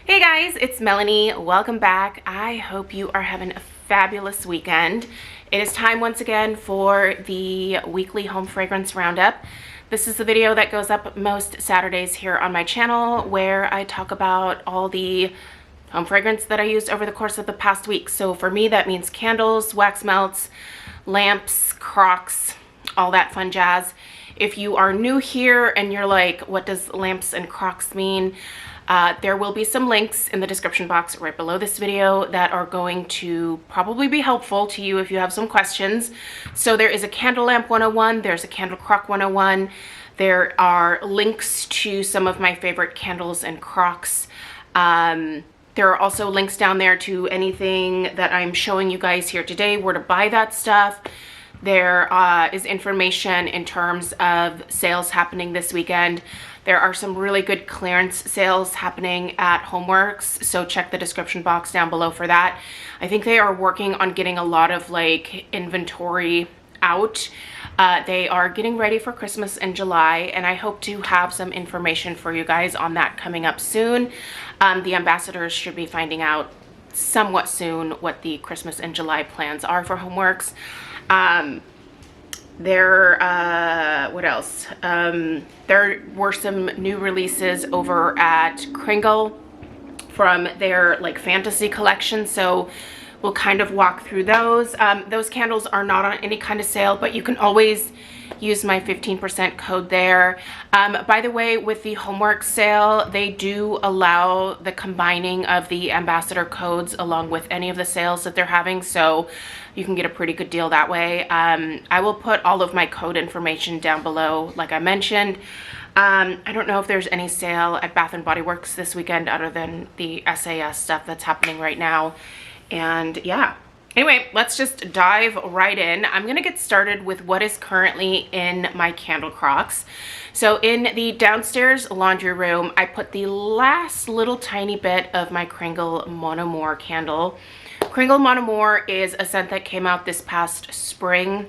Hey guys, it's Melanie. Welcome back. I hope you are having a fabulous weekend. It is time once again for the weekly home fragrance roundup. This is the video that goes up most Saturdays here on my channel where I talk about all the home fragrance that I used over the course of the past week. So for me, that means candles, wax melts, lamps, Crocs, all that fun jazz. If you are new here and you're like, what does lamps and Crocs mean? There will be some links in the description box right below this video that are going to probably be helpful to you if you have some questions. So there is a candle lamp 101, there's a candle crock 101, there are links to some of my favorite candles and Crocs. There are also links down there to anything that I'm showing you guys here today, where to buy that stuff. There is information in terms of sales happening this weekend. There are some really good clearance sales happening at Homeworx, so check the description box down below for that. I think they are working on getting a lot of like inventory out. They are getting ready for Christmas in July, and I hope to have some information for you guys on that coming up soon. The ambassadors should be finding out somewhat soon what the Christmas in July plans are for Homeworx. What else? There were some new releases over at Kringle from their like fantasy collection, so we'll kind of walk through those. Those candles are not on any kind of sale, but you can always use my 15% code there. By the way, with the Homeworx sale, they do allow the combining of the ambassador codes along with any of the sales that they're having, so you can get a pretty good deal that way. I will put all of my code information down below, like I mentioned. I don't know if there's any sale at Bath & Body Works this weekend other than the SAS stuff that's happening right now. And yeah. Anyway, let's just dive right in. I'm gonna get started with what is currently in my candle Crocs. So in the downstairs laundry room, I put the last little tiny bit of my Kringle Mon Amour candle. Kringle Mon Amour is a scent that came out this past spring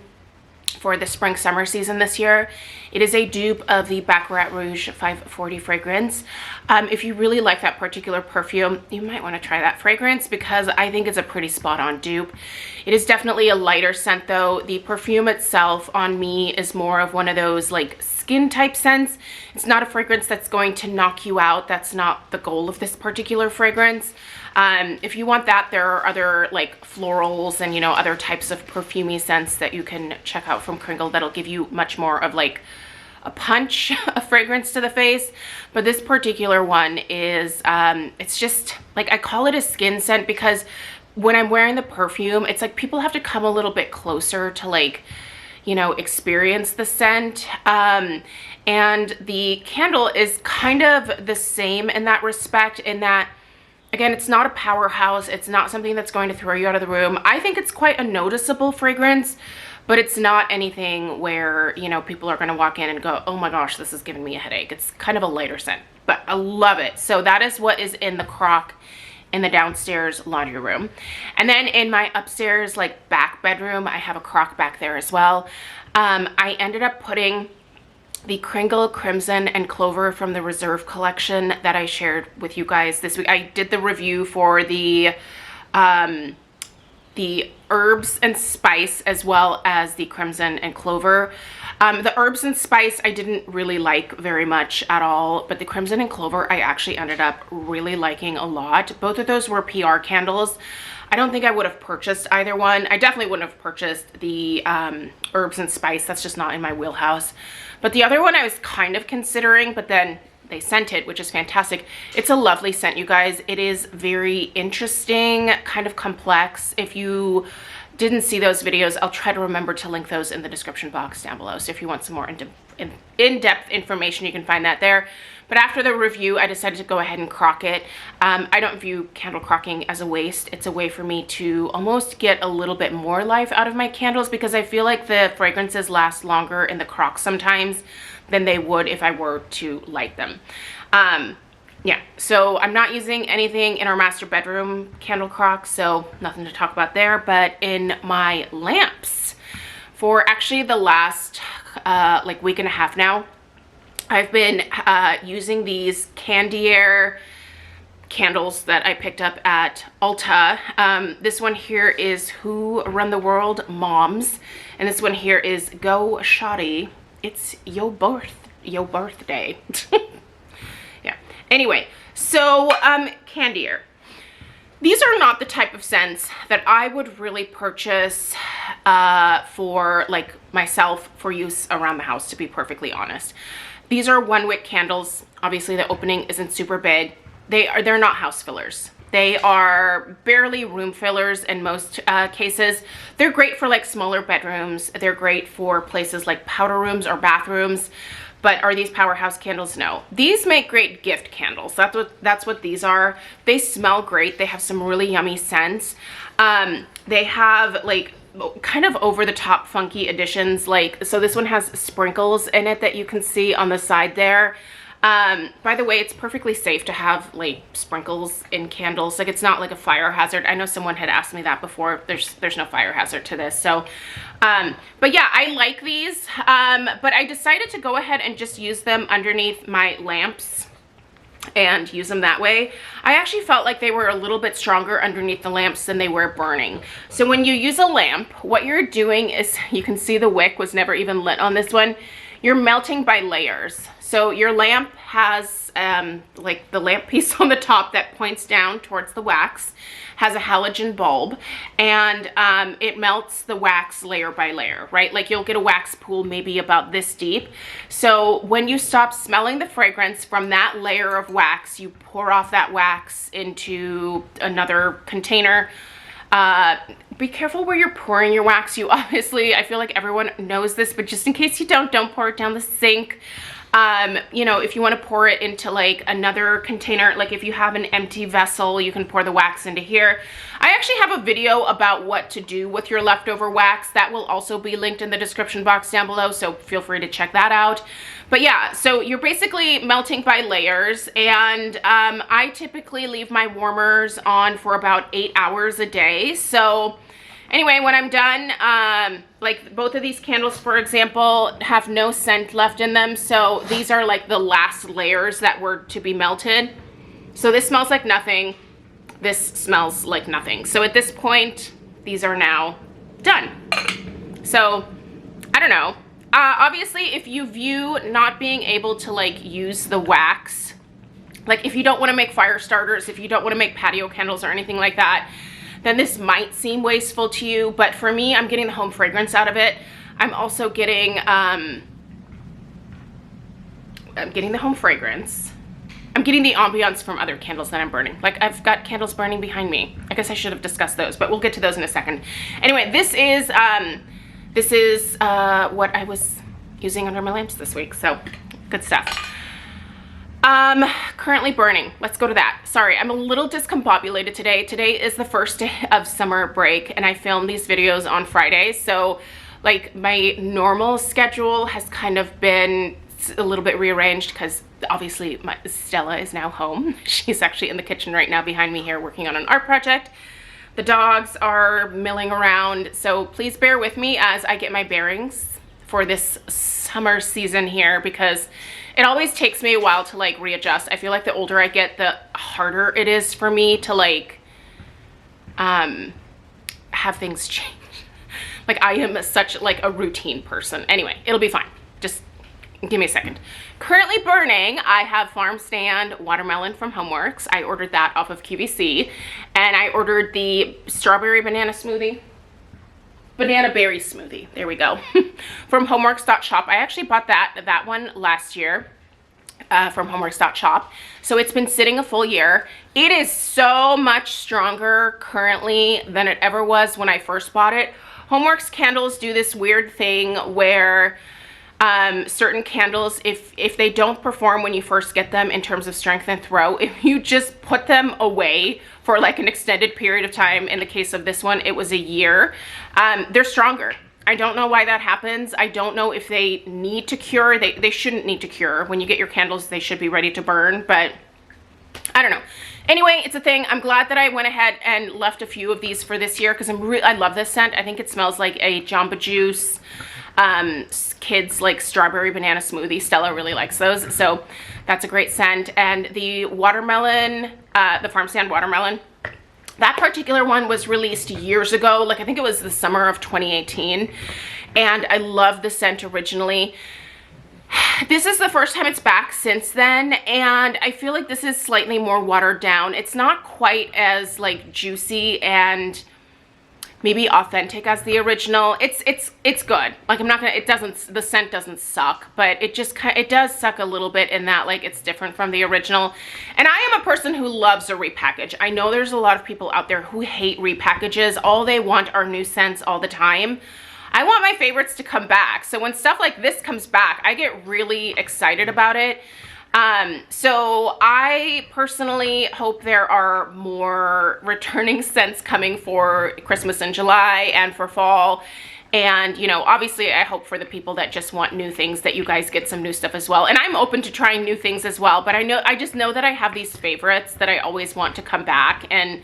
for the spring summer season this year. It is a dupe of the Baccarat Rouge 540 fragrance. If you really like that particular perfume, you might want to try that fragrance because I think it's a pretty spot on dupe. It is definitely a lighter scent though. The perfume itself on me is more of one of those like skin type scents. It's not a fragrance that's going to knock you out. That's not the goal of this particular fragrance. If you want that, there are other like florals and, you know, other types of perfumey scents that you can check out from Kringle that'll give you much more of like a punch of fragrance to the face. But this particular one is, it's just like, I call it a skin scent because when I'm wearing the perfume, it's like people have to come a little bit closer to like, you know, experience the scent. And the candle is kind of the same in that respect, in that, again, it's not a powerhouse. It's not something that's going to throw you out of the room. I think it's quite a noticeable fragrance, but it's not anything where, you know, people are going to walk in and go, oh my gosh, this is giving me a headache. It's kind of a lighter scent, but I love it. So that is what is in the crock in the downstairs laundry room. And then in my upstairs, like back bedroom, I have a crock back there as well. I ended up putting the Kringle Crimson and Clover from the Reserve collection that I shared with you guys this week. I did the review for the herbs and spice as well as the Crimson and Clover. The herbs and spice I didn't really like very much at all, but the Crimson and Clover I actually ended up really liking a lot. Both of those were PR candles. I don't think I would have purchased either one. I definitely wouldn't have purchased the herbs and spice. That's just not in my wheelhouse. But the other one I was kind of considering, but then they sent it, which is fantastic. It's a lovely scent, you guys. It is very interesting, kind of complex. If you didn't see those videos, I'll try to remember to link those in the description box down below. So if you want some more in-depth information, you can find that there. But after the review, I decided to go ahead and crock it. I don't view candle crocking as a waste. It's a way for me to almost get a little bit more life out of my candles because I feel like the fragrances last longer in the crock sometimes than they would if I were to light them. Yeah, so I'm not using anything in our master bedroom candle crock, so nothing to talk about there. But in my lamps, for actually the last like week and a half now, I've been using these Candy Air candles that I picked up at Ulta. This one here is Who Run the World Moms, and this one here is Go Shoddy. It's your birthday. Yeah. Anyway, so Candier. These are not the type of scents that I would really purchase for like myself for use around the house, to be perfectly honest. These are 1-wick candles. Obviously the opening isn't super big. They're not house fillers. They are barely room fillers in most cases. They're great for like smaller bedrooms. They're great for places like powder rooms or bathrooms. But are these powerhouse candles? No. These make great gift candles. That's what these are. They smell great. They have some really yummy scents. They have like kind of over the top funky additions. Like, so this one has sprinkles in it that you can see on the side there. By the way, it's perfectly safe to have like sprinkles in candles. Like, it's not like a fire hazard. I know someone had asked me that before. There's no fire hazard to this. So, but yeah, I like these. But I decided to go ahead and just use them underneath my lamps and use them that way. I actually felt like they were a little bit stronger underneath the lamps than they were burning. So when you use a lamp, what you're doing is, you can see the wick was never even lit on this one. You're melting by layers. So your lamp has like the lamp piece on the top that points down towards the wax, has a halogen bulb, and it melts the wax layer by layer, right? Like, you'll get a wax pool maybe about this deep. So when you stop smelling the fragrance from that layer of wax, you pour off that wax into another container. Be careful where you're pouring your wax. You obviously, I feel like everyone knows this, but just in case you don't pour it down the sink. You know, if you want to pour it into like another container, like if you have an empty vessel, you can pour the wax into here. I actually have a video about what to do with your leftover wax. That will also be linked in the description box down below, so feel free to check that out. But yeah, so you're basically melting by layers, and I typically leave my warmers on for about 8 hours a day. So anyway, when I'm done, like both of these candles, for example, have no scent left in them. So these are like the last layers that were to be melted. So this smells like nothing. This smells like nothing. So at this point, these are now done. So I don't know. Obviously, if you view not being able to like use the wax, like if you don't want to make fire starters, if you don't want to make patio candles or anything like that, then this might seem wasteful to you. But for me, I'm getting the home fragrance out of it. I'm also getting, I'm getting the home fragrance. I'm getting the ambiance from other candles that I'm burning. Like, I've got candles burning behind me. I guess I should have discussed those, but we'll get to those in a second. Anyway, this is what I was using under my lamps this week. So good stuff. Currently burning. Let's go to that. Sorry, I'm a little discombobulated today. Today is the first day of summer break, and I film these videos on Fridays. So like my normal schedule has kind of been a little bit rearranged because obviously Stella is now home. She's actually in the kitchen right now behind me here working on an art project. The dogs are milling around, so please bear with me as I get my bearings for this summer season here, because it always takes me a while to like readjust. I feel like the older I get, the harder it is for me to like have things change. Like, I am such like a routine person. Anyway, it'll be fine. Just give me a second. Currently burning, I have Farm Stand Watermelon from Homeworx. I ordered that off of QVC, and I ordered the strawberry banana smoothie. Banana berry smoothie, there we go, from Homeworx.Shop. I actually bought that one last year from Homeworx.Shop. So it's been sitting a full year. It is so much stronger currently than it ever was when I first bought it. Homeworx candles do this weird thing where certain candles, if they don't perform when you first get them in terms of strength and throw, if you just put them away for like an extended period of time, in the case of this one, it was a year, they're stronger. I don't know why that happens. I don't know if they need to cure. They shouldn't need to cure. When you get your candles, they should be ready to burn, but I don't know. Anyway, it's a thing. I'm glad that I went ahead and left a few of these for this year because I love this scent. I think it smells like a Jamba Juice. Kids like strawberry banana smoothie. Stella really likes those, so that's a great scent. And the watermelon, the farm stand watermelon, that particular one was released years ago, like I think it was the summer of 2018, and I love the scent originally. This is the first time it's back since then, and I feel like this is slightly more watered down. It's not quite as like juicy and maybe authentic as the original. It's good. Like I'm not gonna, the scent doesn't suck, but it does suck a little bit in that like it's different from the original. And I am a person who loves a repackage. I know there's a lot of people out there who hate repackages. All they want are new scents all the time. I want my favorites to come back. So when stuff like this comes back, I get really excited about it. So I personally hope there are more returning scents coming for Christmas in July and for fall. And, you know, obviously I hope for the people that just want new things that you guys get some new stuff as well. And I'm open to trying new things as well, but I just know that I have these favorites that I always want to come back, and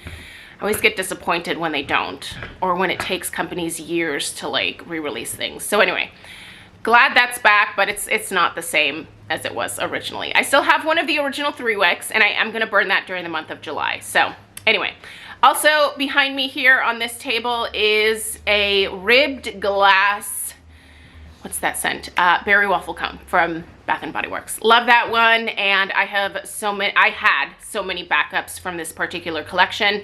I always get disappointed when they don't, or when it takes companies years to like re-release things. So anyway, glad that's back, but it's not the same as it was originally. I still have one of the original 3 wicks, and I am gonna burn that during the month of July. So anyway, also behind me here on this table is a ribbed glass, what's that scent? Berry waffle cone from Bath and Body Works. Love that one, and I had so many backups from this particular collection.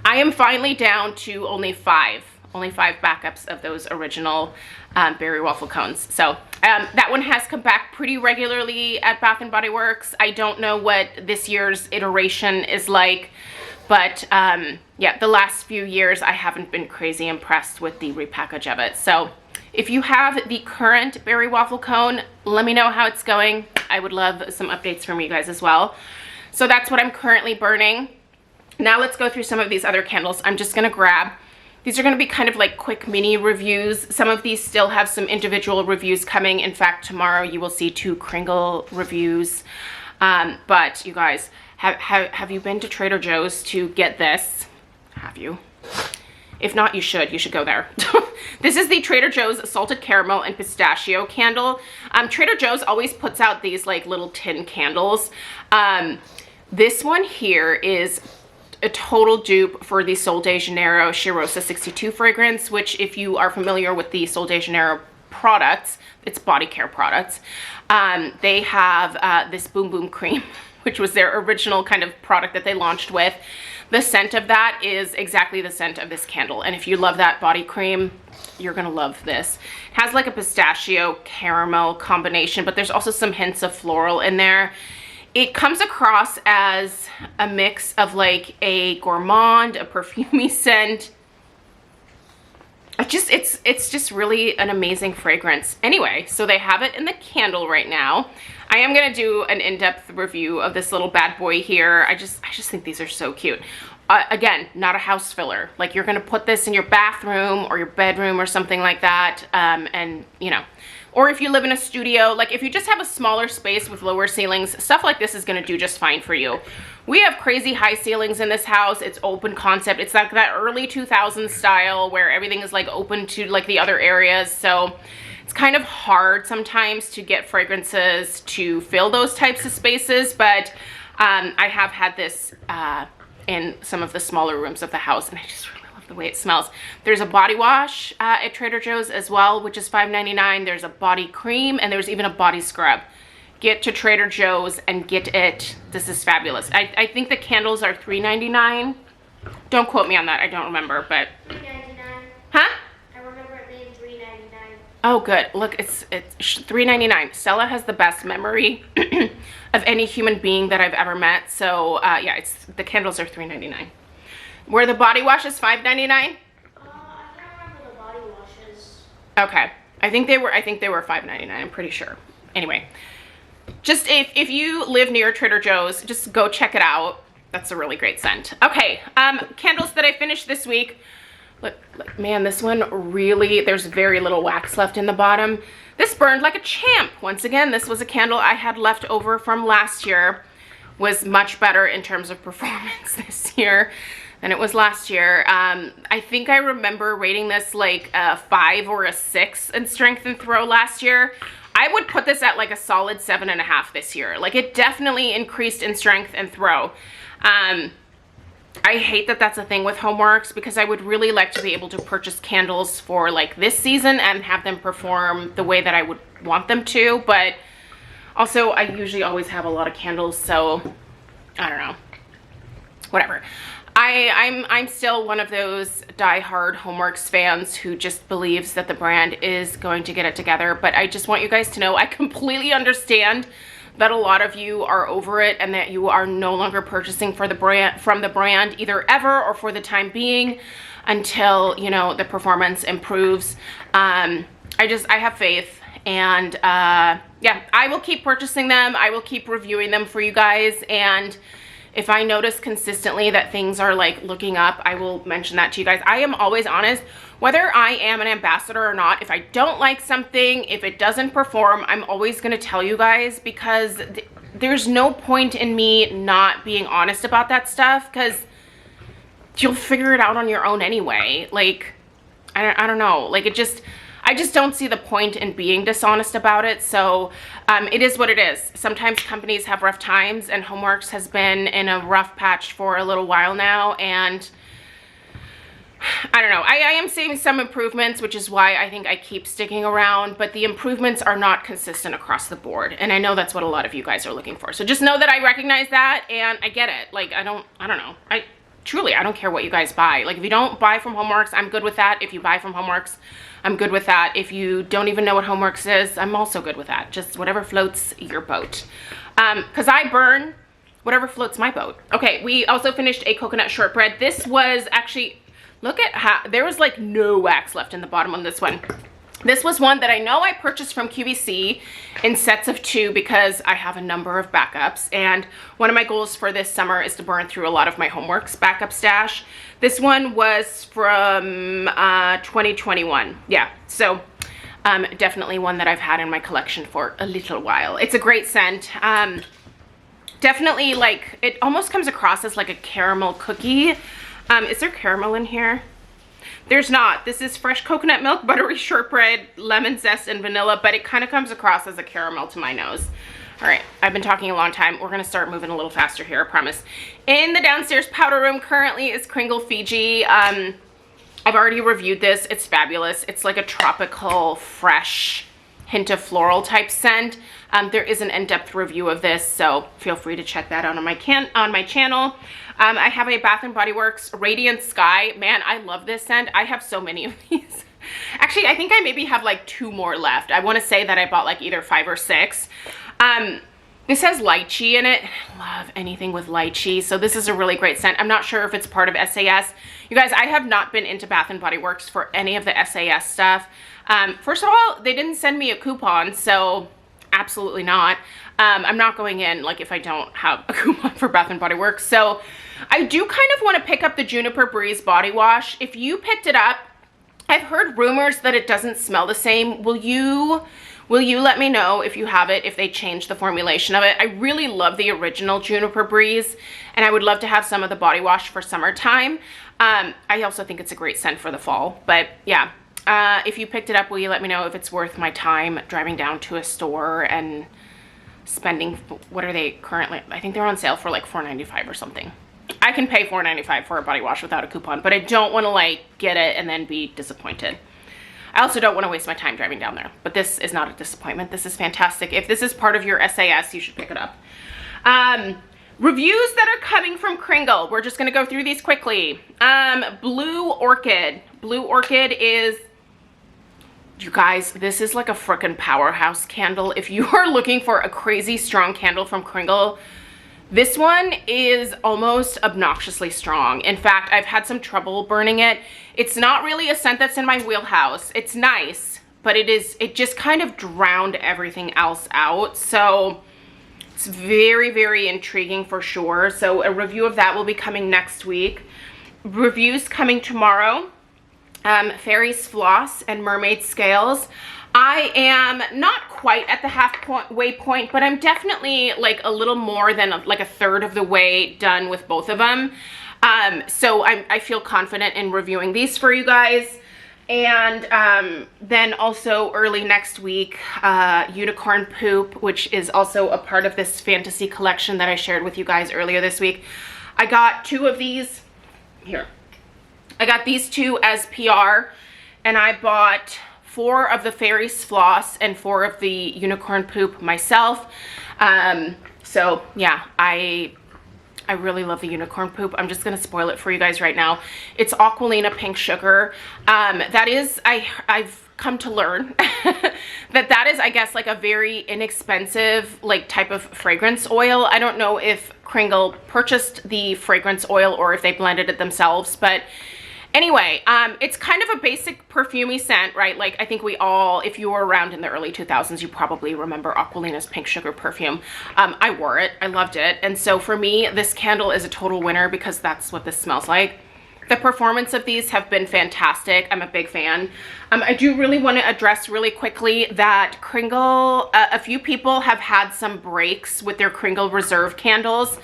I am finally down to only five backups of those original berry waffle cones. So that one has come back pretty regularly at Bath and Body Works. I don't know what this year's iteration is like, but yeah, the last few years I haven't been crazy impressed with the repackage of it. So if you have the current berry waffle cone, let me know how it's going. I would love some updates from you guys as well. So that's what I'm currently burning. Now let's go through some of these other candles. I'm just gonna grab, these are gonna be kind of like quick mini reviews. Some of these still have some individual reviews coming. In fact, tomorrow you will see 2 Kringle reviews. But you guys, have you been to Trader Joe's to get this? Have you? If not, you should go there. This is the Trader Joe's salted caramel and pistachio candle. Trader Joe's always puts out these like little tin candles. This one here is a total dupe for the Sol de Janeiro Cheirosa 62 fragrance, which if you are familiar with the Sol de Janeiro products, it's body care products. They have this Boom Boom Cream, which was their original kind of product that they launched with. The scent of that is exactly the scent of this candle. And if you love that body cream, you're gonna love this. It has like a pistachio caramel combination, but there's also some hints of floral in there. It comes across as a mix of like a gourmand, a perfumey scent. It's just really an amazing fragrance. Anyway, so they have it in the candle right now. I am gonna do an in-depth review of this little bad boy here. I just think these are so cute. Again, not a house filler. Like you're gonna put this in your bathroom or your bedroom or something like that, and you know, or if you live in a studio, like if you just have a smaller space with lower ceilings, stuff like this is gonna do just fine for you. We have crazy high ceilings in this house. It's open concept. It's like that early 2000s style where everything is like open to like the other areas. So it's kind of hard sometimes to get fragrances to fill those types of spaces, but I have had this in some of the smaller rooms of the house, and I just really love the way it smells. There's a body wash at Trader Joe's as well, which is $5.99. There's a body cream, and there's even a body scrub. Get to Trader Joe's and get it. This is fabulous. I think the candles are $3.99. Don't quote me on that. I don't remember, but $3.99. Huh? I remember it being $3.99. Oh, good. Look, it's $3.99. Stella has the best memory of any human being that I've ever met. So yeah, the candles are $3.99. Were the body washes $5.99? I can't remember the body washes. Okay, I think they were $5.99. I'm pretty sure. Anyway, just if you live near Trader Joe's, just go check it out. That's a really great scent. Okay, candles that I finished this week. Look, man, this one really, there's very little wax left in the bottom. This burned like a champ. Once again, this was a candle I had left over from last year. Was much better in terms of performance this year. than it was last year. I think I remember rating this like a 5 or a 6 in strength and throw last year. I would put this at like a solid 7.5 this year. Like, it definitely increased in strength and throw. I hate that that's a thing with Homeworx, because I would really like to be able to purchase candles for like this season and have them perform the way that I would want them to. But also, I usually always have a lot of candles, so I don't know. Whatever. I'm still one of those die-hard Homeworx fans who just believes that the brand is going to get it together. But I just want you guys to know, I completely understand that a lot of you are over it and that you are no longer purchasing from the brand either ever or for the time being until, you know, the performance improves. I have faith, and yeah, I will keep purchasing them. I will keep reviewing them for you guys, and if I notice consistently that things are like looking up, I will mention that to you guys. I am always honest, whether I am an ambassador or not. If I don't like something, if it doesn't perform, I'm always gonna tell you guys, because there's no point in me not being honest about that stuff, because you'll figure it out on your own anyway. Like, I don't know, like I just don't see the point in being dishonest about it. So it is what it is. Sometimes companies have rough times, and Homeworx has been in a rough patch for a little while now, and I don't know. I am seeing some improvements, which is why I think I keep sticking around, but the improvements are not consistent across the board, and I know that's what a lot of you guys are looking for. So just know that I recognize that, and I get it. Like, I don't know. Truly, I don't care what you guys buy. Like, if you don't buy from Homeworx, I'm good with that. If you buy from Homeworx, I'm good with that. If you don't even know what Homeworx is, I'm also good with that. Just whatever floats your boat. Because I burn whatever floats my boat. Okay, we also finished a coconut shortbread. This was actually, look at how, there was like no wax left in the bottom on this one. This was one that I know I purchased from QVC in sets of 2 because I have a number of backups, and one of my goals for this summer is to burn through a lot of my Homeworx backup stash. This one was from 2021. Yeah, so definitely one that I've had in my collection for a little while. It's a great scent. Definitely, like, it almost comes across as like a caramel cookie. Is there caramel in here? There's not. This is fresh coconut milk, buttery shortbread, lemon zest, and vanilla, but it kind of comes across as a caramel to my nose. All right, I've been talking a long time. We're gonna start moving a little faster here, I promise. In the downstairs powder room currently is Kringle Fiji. I've already reviewed this. It's fabulous. It's like a tropical, fresh, hint of floral type scent. There is an in-depth review of this, so feel free to check that out on my channel. I have a Bath & Body Works Radiant Sky. Man, I love this scent. I have so many of these. Actually, I think I maybe have like 2 more left. I want to say that I bought like either 5 or 6. This has lychee in it. I love anything with lychee, so this is a really great scent. I'm not sure if it's part of SAS. You guys, I have not been into Bath & Body Works for any of the SAS stuff. First of all, they didn't send me a coupon, so absolutely not. I'm not going in like if I don't have a coupon for Bath & Body Works. So I do kind of want to pick up the Juniper Breeze body wash. If you picked it up, I've heard rumors that it doesn't smell the same. Will you let me know if you have it, if they change the formulation of it? I really love the original Juniper Breeze, and I would love to have some of the body wash for summertime. I also think it's a great scent for the fall, but yeah. If you picked it up, will you let me know if it's worth my time driving down to a store and spending, what are they currently? I think they're on sale for like $4.95 or something. I can pay $4.95 for a body wash without a coupon, but I don't want to like get it and then be disappointed. I also don't want to waste my time driving down there, but this is not a disappointment. This is fantastic. If this is part of your SAS, you should pick it up. Reviews that are coming from Kringle. We're just going to go through these quickly. Blue Orchid. Blue Orchid is, you guys, this is like a frickin' powerhouse candle. If you are looking for a crazy strong candle from Kringle, this one is almost obnoxiously strong. In fact, I've had some trouble burning it. It's not really a scent that's in my wheelhouse. It's nice, but it just kind of drowned everything else out. So it's very, very intriguing for sure. So a review of that will be coming next week. Reviews coming tomorrow. Fairies Floss and Mermaid Scales. I am not quite at the halfway point, but I'm definitely like a little more than like a third of the way done with both of them. So I feel confident in reviewing these for you guys. And then also early next week, Unicorn Poop, which is also a part of this fantasy collection that I shared with you guys earlier this week. I got 2 of these here. I got these 2 as PR, and I bought 4 of the Fairies Floss and 4 of the Unicorn Poop myself. So yeah, I really love the Unicorn Poop. I'm just gonna spoil it for you guys right now. It's Aquilina Pink Sugar. That is, I've come to learn that is, I guess, like a very inexpensive like type of fragrance oil. I don't know if Kringle purchased the fragrance oil or if they blended it themselves, but anyway, it's kind of a basic perfumey scent, right? Like, I think we all, if you were around in the early 2000s, you probably remember Aquilina's Pink Sugar perfume. I wore it, I loved it. And so for me, this candle is a total winner because that's what this smells like. The performance of these have been fantastic. I'm a big fan. I do really want to address really quickly that Kringle, a few people have had some breaks with their Kringle Reserve candles.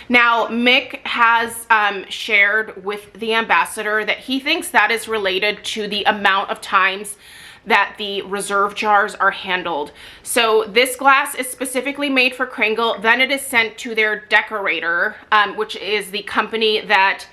Now, Mick has shared with the ambassador that he thinks that is related to the amount of times that the reserve jars are handled. So this glass is specifically made for Kringle. Then it is sent to their decorator, which is the company that,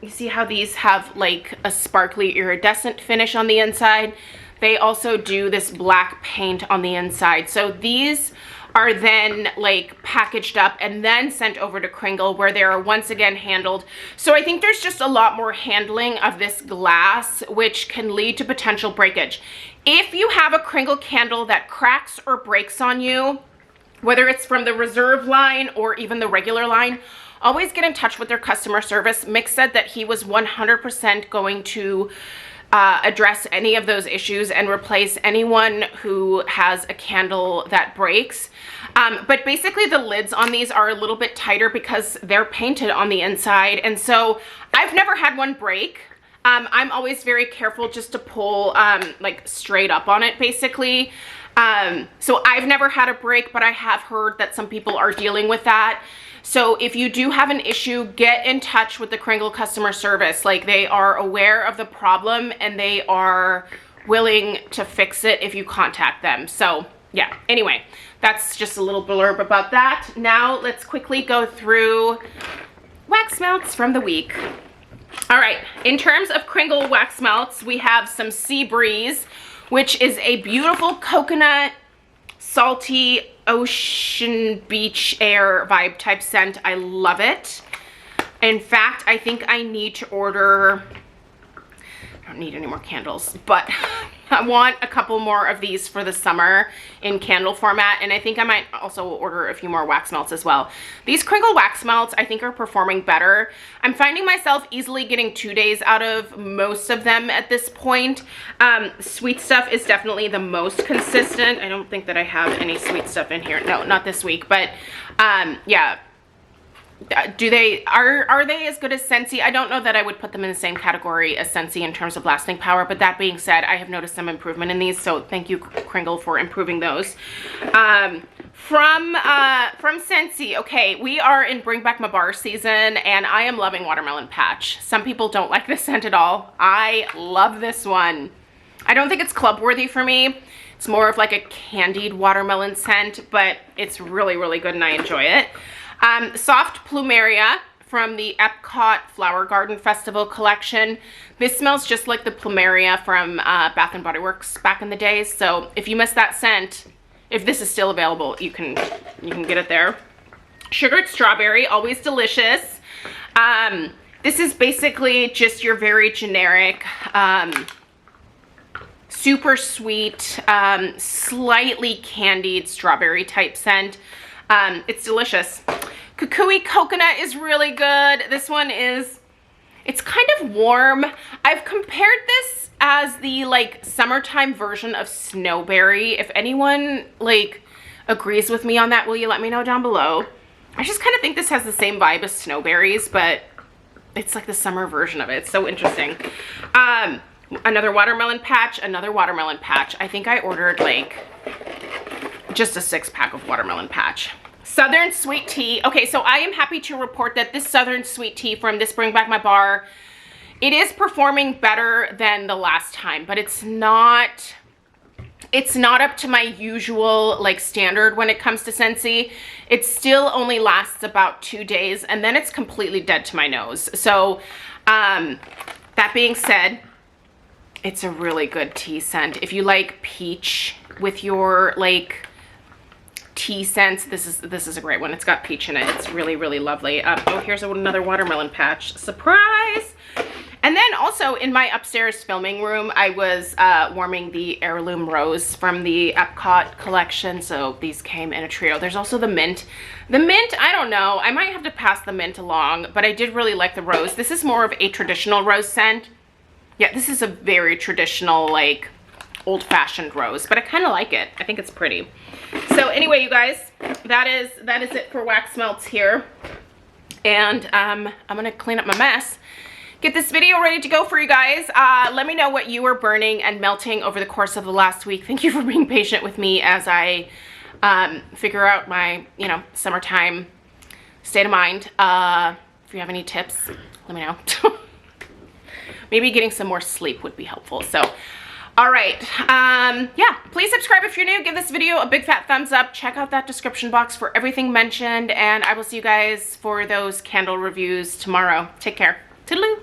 you see how these have like a sparkly iridescent finish on the inside? They also do this black paint on the inside. So these are then like packaged up and then sent over to Kringle, where they are once again handled. So I think there's just a lot more handling of this glass, which can lead to potential breakage. If you have a Kringle candle that cracks or breaks on you, whether it's from the Reserve line or even the regular line, always get in touch with their customer service. Mick said that he was 100% going to address any of those issues and replace anyone who has a candle that breaks. But basically the lids on these are a little bit tighter because they're painted on the inside. And so I've never had one break. I'm always very careful just to pull like straight up on it, basically. So I've never had a break, but I have heard that some people are dealing with that. So if you do have an issue, get in touch with the Kringle customer service. Like, they are aware of the problem and they are willing to fix it if you contact them. So yeah, anyway, that's just a little blurb about that. Now let's quickly go through wax melts from the week. All right, in terms of Kringle wax melts, we have some Sea Breeze, which is a beautiful coconut, salty, ocean beach air vibe type scent. I love it. In fact, I think I need to order, I don't need any more candles, but I want a couple more of these for the summer in candle format, and I think I might also order a few more wax melts as well. These Kringle wax melts I think are performing better. I'm finding myself easily getting 2 days out of most of them at this point. Sweet Stuff is definitely the most consistent. I don't think that I have any Sweet Stuff in here. No, not this week, but yeah. Are they as good as Scentsy? I don't know that I would put them in the same category as Scentsy in terms of lasting power, but that being said, I have noticed some improvement in these, so thank you, Kringle, for improving those. From Scentsy, okay, we are in Bring Back My Bar season, and I am loving Watermelon Patch. Some people don't like this scent at all. I love this one. I don't think it's club worthy for me. It's more of like a candied watermelon scent, but it's really, really good and I enjoy it. Soft Plumeria from the Epcot Flower Garden Festival collection. This smells just like the Plumeria from Bath & Body Works back in the days. So if you missed that scent, if this is still available, you can get it there. Sugared Strawberry, always delicious. This is basically just your very generic, super sweet, slightly candied strawberry type scent. It's delicious. Kukui Coconut is really good. This one is, it's kind of warm. I've compared this as the like summertime version of Snowberry. If anyone like agrees with me on that, will you let me know down below? I just kind of think this has the same vibe as Snowberries, but it's like the summer version of it. It's so interesting. Another Watermelon Patch, another Watermelon Patch. I think I ordered like just a 6-pack of Watermelon Patch. Southern Sweet Tea. Okay, so I am happy to report that this Southern Sweet Tea from this Bring Back My Bar, it is performing better than the last time, but it's not up to my usual like standard when it comes to Scentsy. It still only lasts about 2 days and then it's completely dead to my nose. So that being said, it's a really good tea scent. If you like peach with your like tea scents, this is a great one. It's got peach in it. It's really, really lovely. Oh, here's another watermelon patch. Surprise! And then also in my upstairs filming room, I was warming the heirloom rose from the Epcot collection. So these came in a trio. There's also the mint. The mint, I don't know. I might have to pass the mint along, but I did really like the rose. This is more of a traditional rose scent. Yeah, this is a very traditional, like, old-fashioned rose, but I kind of like it. I think it's pretty. So anyway, you guys, that is it for wax melts here. And I'm gonna clean up my mess. Get this video ready to go for you guys. Let me know what you were burning and melting over the course of the last week. Thank you for being patient with me as I figure out my, you know, summertime state of mind. If you have any tips, let me know. Maybe getting some more sleep would be helpful. So, all right. Yeah, please subscribe if you're new. Give this video a big fat thumbs up. Check out that description box for everything mentioned. And I will see you guys for those candle reviews tomorrow. Take care. Toodaloo.